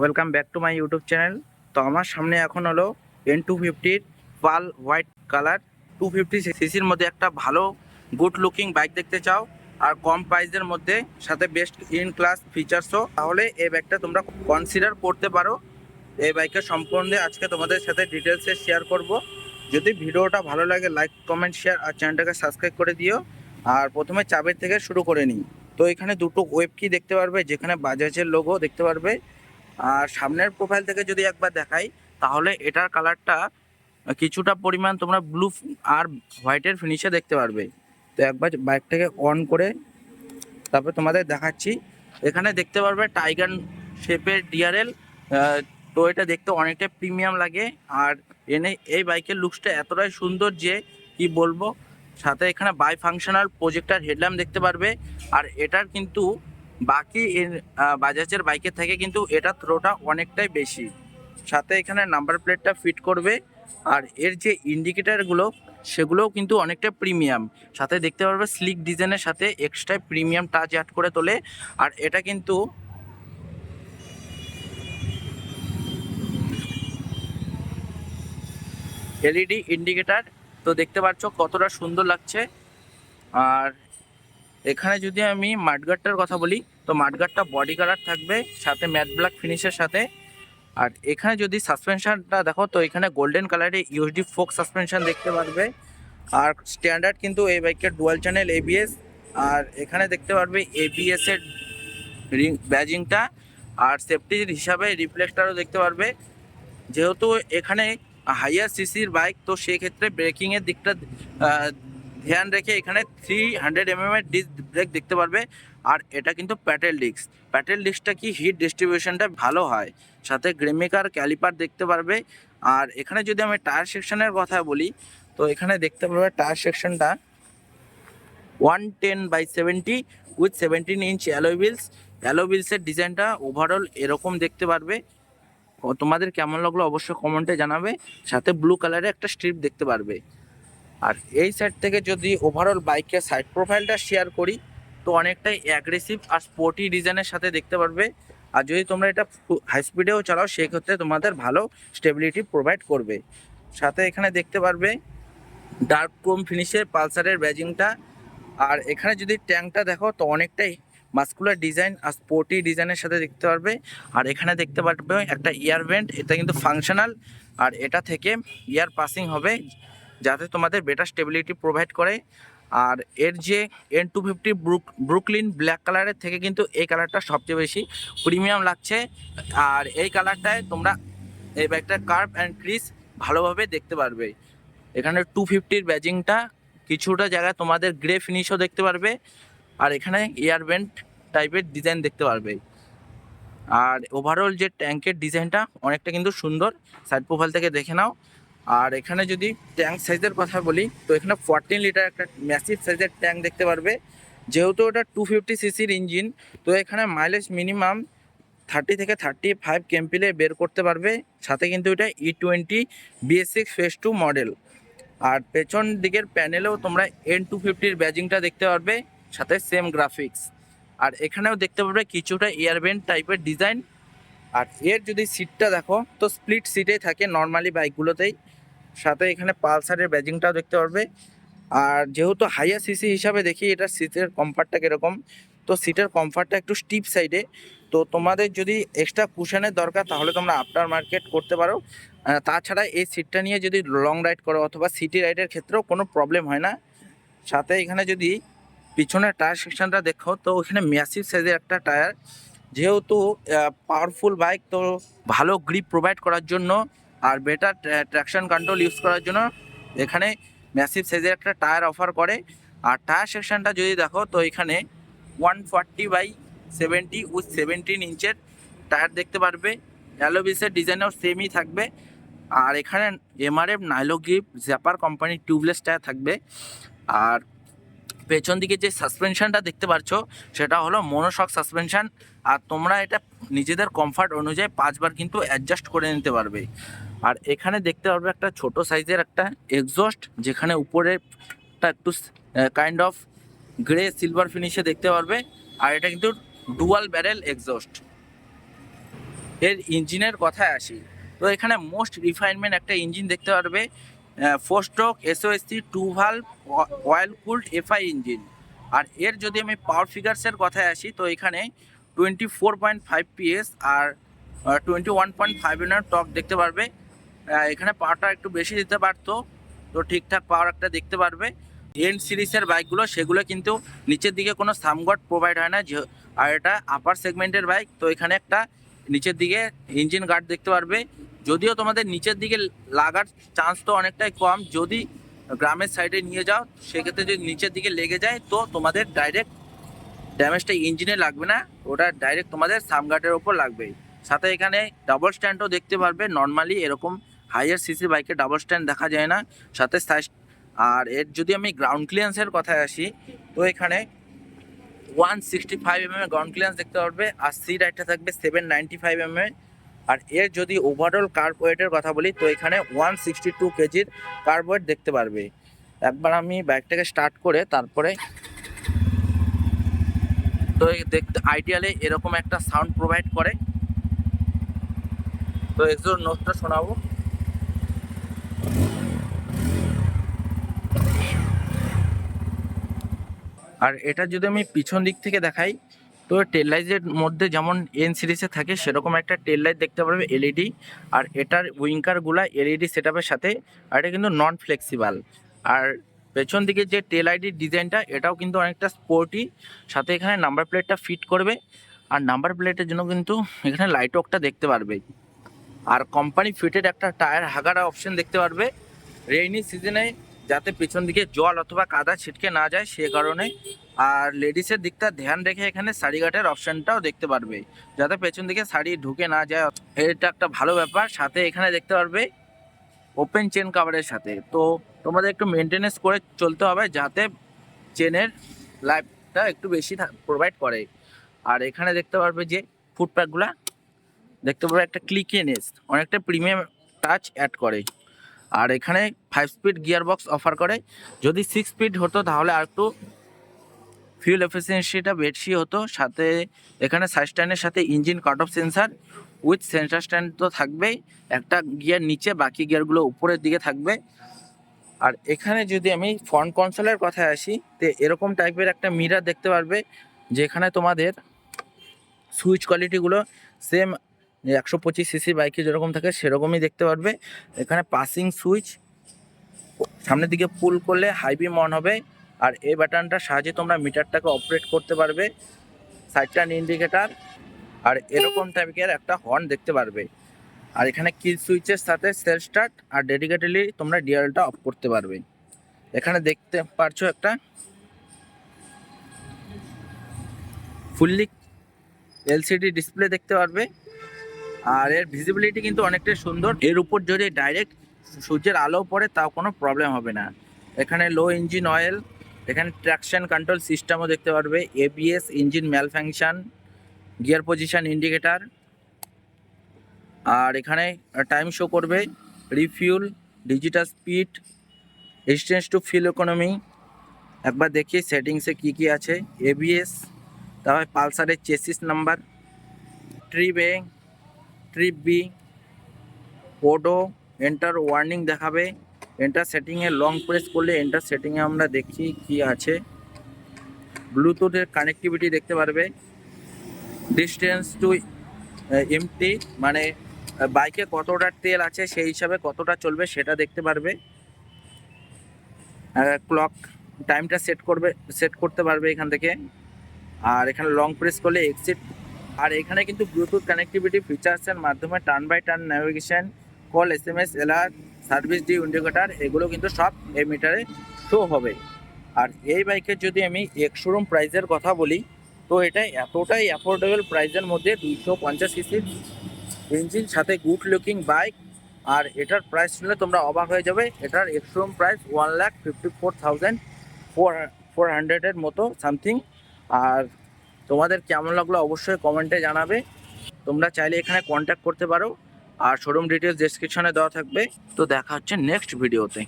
Welcome back to my YouTube channel. তো আমার সামনে এখন হলো N250 পাল হোয়াইট কালার 250 সিসির মধ্যে একটা ভালো গুড লুকিং বাইক দেখতে চাও আর কম প্রাইসের মধ্যে সাথে বেস্ট ইন ক্লাস ফিচার্সও, তাহলে এই বাইকটা তোমরা কনসিডার করতে পারো। এই বাইকের সম্বন্ধে আজকে তোমাদের সাথে ডিটেলসে শেয়ার করব। যদি ভিডিওটা ভালো লাগে লাইক কমেন্ট শেয়ার আর চ্যানেলটাকে সাবস্ক্রাইব করে দিও। আর প্রথমে চাবের থেকে শুরু করে নিই। তো এখানে দুটো ওয়েব কি দেখতে পারবে, যেখানে বাজাজের লোগো দেখতে পারবে। আর সামনের প্রোফাইল থেকে যদি একবার দেখাই, তাহলে এটার কালারটা কিছুটা পরিমাণ তোমরা ব্লু আর হোয়াইটের ফিনিশে দেখতে পারবে। তো একবার বাইকটাকে অন করে তারপর তোমাদের দেখাচ্ছি। এখানে দেখতে পারবে টাইগার শেপের ডিআরএল। তো এটা দেখতে অনেকটা প্রিমিয়াম লাগে। আর এই বাইকের লুকসটা এতটাই সুন্দর যে কি বলবো। সাথে এখানে বাই ফাংশনাল প্রজেক্টর হেডল্যাম্প দেখতে পারবে। আর এটার কিন্তু বাকি বাজাজের বাইকের থেকে কিন্তু এটা থ্রোটা অনেকটাই বেশি। সাথে এখানে নাম্বার প্লেটটা ফিট করবে। আর এর যে ইন্ডিকেটারগুলো সেগুলোও কিন্তু অনেকটা প্রিমিয়াম। সাথে দেখতে পারবে স্লিক ডিজাইনের সাথে এক্সট্রা প্রিমিয়াম টাচ অ্যাড করে তোলে। আর এটা কিন্তু এলইডি ইন্ডিকেটার। তো দেখতে পাচ্ছ কতটা সুন্দর লাগছে। আর এখানে যদি আমি মাডগার্ডটার কথা বলি, তো মাডগার্ডটা বডি কালার থাকবে সাথে ম্যাট ব্ল্যাক ফিনিশের সাথে। আর এখানে যদি সাসপেনশনটা দেখো, তো এখানে গোল্ডেন কালারে ইউএসডি ফোক সাসপেনশন দেখতে পারবে। আর স্ট্যান্ডার্ড কিন্তু এই বাইকের ডুয়াল চ্যানেল এবিএস। আর এখানে দেখতে পারবে এবিএস এর রিং ব্যাজিংটা। আর সেফটির হিসাবে রিফ্লেক্টারও দেখতে পারবে। যেহেতু এখানে হাইয়ার সিসির বাইক, তো সেক্ষেত্রে ব্রেকিংয়ের দিকটা ধ্যান রেখে এখানে 300 mm এর ডিস্ক ব্রেক দেখতে পারবে। আর এটা কিন্তু প্যাটেল ডিস্কটা কি হিট ডিস্ট্রিবিউশনটা ভালো হয়। সাথে গ্রেমিকার ক্যালিপার দেখতে পারবে। আর এখানে যদি আমি টায়ার সেকশনের কথা বলি, তো এখানে দেখতে পারবে টায়ার সেকশনটা 110/70 উইথ 17 ইঞ্চ অ্যালোই হুইলসের ডিজাইনটা ওভারঅল এরকম দেখতে পারবে। তোমাদের কেমন লাগলো অবশ্যই কমেন্টে জানাবে। সাথে ব্লু কালারে একটা স্ট্রিপ দেখতে পারবে। আর এই সাইড থেকে যদি ওভারঅল বাইকের সাইড প্রোফাইলটা শেয়ার করি, তো অনেকটাই অ্যাগ্রেসিভ আর স্পোর্টি ডিজাইনের সাথে দেখতে পারবে। আর যদি তোমরা এটা হাই স্পিডেও চালাও, সেক্ষেত্রে তোমাদের ভালো স্টেবিলিটি প্রোভাইড করবে। সাথে এখানে দেখতে পারবে ডার্ক ক্রোম ফিনিশের পালসারের ব্যাজিংটা। আর এখানে যদি ট্যাঙ্কটা দেখো, তো অনেকটাই মাস্কুলার ডিজাইন আর স্পোর্টি ডিজাইনের সাথে দেখতে পারবে। আর এখানে দেখতে পারবে একটা ইয়ার ভেন্ট, এটা কিন্তু ফাংশনাল। আর এটা থেকে ইয়ার পাসিং হবে যাতে তোমাদের বেটার স্টেবিলিটি প্রোভাইড করে। আর এর যে N250 ব্রুকলিন ব্ল্যাক কালারের থেকে কিন্তু এই কালারটা সবচেয়ে বেশি প্রিমিয়াম লাগছে। আর এই কালারটায় তোমরা এই বাইকটার কার্ভ অ্যান্ড ক্রিজ ভালোভাবে দেখতে পারবে। এখানে 250-র ব্যাজিংটা কিছুটা জায়গায় তোমাদের গ্রে ফিনিশও দেখতে পারবে। আর এখানে এয়ার ভেন্ট টাইপের ডিজাইন দেখতে পারবে। আর ওভারঅল যে ট্যাঙ্কের ডিজাইনটা অনেকটা কিন্তু সুন্দর, সাইড প্রোফাইল থেকে দেখে নাও। আর এখানে যদি ট্যাঙ্ক সাইজের কথা বলি, তো এখানে 14 লিটার একটা ম্যাসিভ সাইজের ট্যাঙ্ক দেখতে পারবে। যেহেতু ওটা 250 সিসির ইঞ্জিন, তো এখানে মাইলেজ মিনিমাম 30 থেকে 35 কেম্পিলে বের করতে পারবে। সাথে কিন্তু এটা E20 BS6 ফেজ 2 মডেল। আর পেছন দিকের প্যানেলেও তোমরা N250-র ব্যাজিংটা দেখতে পারবে, সাথে সেম গ্রাফিক্স। আর এখানেও দেখতে পারবে কিছুটা এয়ারভেন্ট টাইপের ডিজাইন। আর এর যদি সিটটা দেখো, তো স্প্লিট সিটেই থাকে নর্মালি বাইকগুলোতেই। সাথে এখানে পালসারের ব্যাজিংটাও দেখতে পারবে। আর যেহেতু হাইয়ার সিসি হিসাবে দেখি এটা সিটের কমফর্টটা কীরকম, তো সিটের কমফর্টটা একটু স্টিপ সাইডে। তো তোমাদের যদি এক্সট্রা কুশনের দরকার, তাহলে তোমরা আফটার মার্কেট করতে পারো। তাছাড়া এই সিটটা নিয়ে যদি লং রাইড করো অথবা সিটি রাইডের ক্ষেত্রেও কোনো প্রবলেম হয় না। সাথে এখানে যদি পিছনের টায়ার সেকশনটা দেখো, তো ওখানে ম্যাসিভ সাইজের একটা টায়ার। যেহেতু পাওয়ারফুল বাইক, তো ভালো গ্রিপ প্রোভাইড করার জন্য আর বেটার ট্র্যাকশন কন্ট্রোল ইউজ করার জন্য এখানে ম্যাসিভ সাইজের একটা টায়ার অফার করে। আর টায়ার সেকশনটা যদি দেখো, তো এখানে 140/70 উইথ 17 ইঞ্চের টায়ার দেখতে পারবে। অ্যালোবিসের ডিজাইনও সেমই থাকবে। আর এখানে এমআরএফ নাইলো গ্রিপ জ্যাপার কোম্পানির টিউবলেস টায়ার থাকবে। আর পেছন দিকে যে সাসপেনশনটা দেখতে পাচ্ছ, সেটা হলো মনোশক সাসপেনশন। আর তোমরা এটা নিজেদের কমফর্ট অনুযায়ী 5বার কিন্তু অ্যাডজাস্ট করে নিতে পারবে। আর এখানে দেখতে পারবে একটা ছোট সাইজের একটা এক্সস্ট, যেখানে উপরেটা একটু কাইন্ড অফ গ্রে সিলভার ফিনিশে দেখতে পারবে। আর এটা কিন্তু ডুয়াল ব্যারেল এক্সস্ট। এর ইঞ্জিনের কথায় আসি, তো এখানে মোস্ট রিফাইনমেন্ট একটা ইঞ্জিন দেখতে পারবে, 4 stroke SOHC 2 valve oil cooled FI engine. আর এর যদি আমি পাওয়ার ফিগার্সের কথায় আসি, তো এখানে 24.5 PS আর 21.5 এর টর্ক দেখতে পারবে। এখানে পাওয়ারটা একটু বেশি দিতে পারতো, তো ঠিকঠাক পাওয়ার একটা দেখতে পারবে। এন সিরিজের বাইকগুলো সেগুলো কিন্তু নিচের দিকে কোনো সামগট প্রোভাইড হয় না, আর এটা আপার সেগমেন্টের বাইক, তো এখানে একটা নিচের দিকে ইঞ্জিন গার্ড দেখতে পারবে। যদিও তোমাদের নিচের দিকে লাগার চান্স তো অনেকটাই কম, যদি গ্রামের সাইডে নিয়ে যাও সেক্ষেত্রে যদি নিচের দিকে লেগে যায় তো তোমাদের ডাইরেক্ট ড্যামেজটা ইঞ্জিনে লাগবে না, ওটা ডাইরেক্ট তোমাদের সামগার্ডের ওপর লাগবে। সাথে এখানে ডাবল স্ট্যান্ডও দেখতে পারবে, নর্মালি এরকম হাইয়ার সিসি বাইকে ডাবল স্ট্যান্ড দেখা যায় না। সাথে সাইজ, আর এর যদি আমি গ্রাউন্ড ক্লিয়ারেন্সের কথায় আসি, তো এখানে 165 mm গ্রাউন্ড ক্লিয়ারেন্স দেখতে পারবে, আর সিট হাইটটা থাকবে 795 mm। আর এর যদি ওভারঅল কার্ব ওয়েটের কথা বলি, তো এখানে 162 কেজির কার্ব ওয়েট দেখতে পারবে। একবার আমি বাইকটাকে স্টার্ট করে তারপরে, তো দেখতে আইডিয়ালে এরকম একটা সাউন্ড প্রোভাইড করে। তো এক্সোর নোটটা শোনাবো। আর এটা যদি আমি পিছন দিক থেকে দেখাই, তো টেল লাইটের মধ্যে যেমন এন সিরিজে থাকে সেরকম একটা টেল লাইট দেখতে পারবে এলইডি। আর এটার উইঙ্কারগুলা এলইডি সেটআপের সাথে, আর এটা কিন্তু নন ফ্লেক্সিবল। আর পেছন দিকে যে টেল আইডির ডিজাইনটা এটাও কিন্তু অনেকটা স্পোর্টি, সাথে এখানে নাম্বার প্লেটটা ফিট করবে। আর নাম্বার প্লেটের জন্য কিন্তু এখানে লাইট ওকটা দেখতে পারবে। আর কোম্পানি ফিটেড একটা টায়ার হাগার অপশন দেখতে পারবে রেইনি সিজনে, যাতে পেছন দিকে জল অথবা কাদা ছিটকে না যায় সে কারণে। আর লেডিসের দিকটা ধ্যান রেখে এখানে শাড়ি ঘাটের অপশনটাও দেখতে পারবে, যাতে পেছন দিকে শাড়ি ঢুকে না যায়, এটা একটা ভালো ব্যাপার। সাথে এখানে দেখতে পারবে ওপেন চেন কাভারের সাথে, তো তোমাদের একটু মেনটেনেন্স করে চলতে হবে যাতে চেনের লাইফটা একটু বেশি প্রোভাইড করে। আর এখানে দেখতে পারবে যে ফুটপ্যাকগুলা দেখতে পারবে একটা ক্লিকিনেস, অনেকটা প্রিমিয়াম টাচ অ্যাড করে। আর এখানে 5 স্পিড গিয়ার বক্স অফার করে, যদি 6 স্পিড হতো তাহলে আর একটু ফিউল এফিসিয়েন্সিটা বেশি হতো। সাথে এখানে সাইড স্ট্যান্ডের সাথে engine cut off sensor with center stand তো থাকবেই, একটা গিয়ার নিচে বাকি গিয়ারগুলো উপরের দিকে থাকবে। আর এখানে যদি আমি ফ্রন্ট কনসোলের কথায় আসি, তো এরকম টাইপের একটা মিরার দেখতে পারবে, যেখানে তোমাদের সুইচ কোয়ালিটিগুলো সেম 125 সিসি বাইকে যেরকম থাকে সেরকমই দেখতে পারবে। এখানে পাসিং সুইচ, সামনের দিকে পুল করলে হাই বিম অন হবে, আর এই বাটনটার সাহায্যে তোমরা মিটারটাকে অপারেট করতে পারবে। সাইড টার্ন ইন্ডিকেটার, আর এরকম টাইপের একটা হর্ন দেখতে পারবে। আর এখানে কিল সুইচের সাথে সেলফ স্টার্ট, আর ডেডিকেটেডলি তোমরা ডিআরএলটা অফ করতে পারবে। এখানে দেখতে পারছো একটা ফুললি এলসিডি ডিসপ্লে দেখতে পারবে। আর এর ভিজিবিলিটি কিন্তু অনেকটাই সুন্দর, এর উপর যদি ডাইরেক্ট সূর্যের আলো পড়ে তাও কোনো প্রবলেম হবে না। এখানে লো ইঞ্জিন অয়েল, এখানে ট্র্যাকশন কন্ট্রোল সিস্টেমও দেখতে পারবে, ABS, engine malfunction, gear position indicator. আর এখানে টাইম শো করবে, refuel, digital speed, distance to fuel economy. একবার দেখি সেটিংসে কি কি আছে। এবিএস, তারপরে পালসারের chassis number, trip A, trip B, কোডো, এন্টার ওয়ার্নিং দেখাবে। এন্টার সেটিংয়ে লং প্রেস করলে এন্টার সেটিংয়ে আমরা দেখি কি আছে। ব্লুটুথের কানেক্টিভিটি দেখতে পারবে, ডিস্টেন্স টু এমটি মানে বাইকে কতটা তেল আছে সেই হিসাবে কতটা চলবে সেটা দেখতে পারবে। ক্লক টাইমটা সেট করতে পারবে এখান থেকে। আর এখানে লং প্রেস করলে এক্সিট। আর এখানে কিন্তু ব্লুটুথ কানেক্টিভিটি ফিচার্সের মাধ্যমে turn by turn navigation, call, SMS, alert, service due indicator এগুলো কিন্তু সব এই মিটারে শো হবে। আর এই বাইকের যদি আমি এক্স-শোরুম প্রাইসের কথা বলি, তো এটা এতটাই অ্যাফোর্ডেবল প্রাইসের মধ্যে 250 সিসির ইঞ্জিন সাথে গুড লুকিং বাইক। আর এটার প্রাইস শুনলে তোমরা অবাক হয়ে যাবে, এটার এক্স-শোরুম প্রাইস 1,54,400 মতো সামথিং। আর তোমাদের কেমন লাগলো অবশ্যই কমেন্টে জানাবে। তোমরা চাইলে এখানে কন্ট্যাক্ট করতে পারো, আর শোরুম ডিটেলস ডেসক্রিপশনে দেওয়া থাকবে। তো দেখা হচ্ছে নেক্সট ভিডিওতে।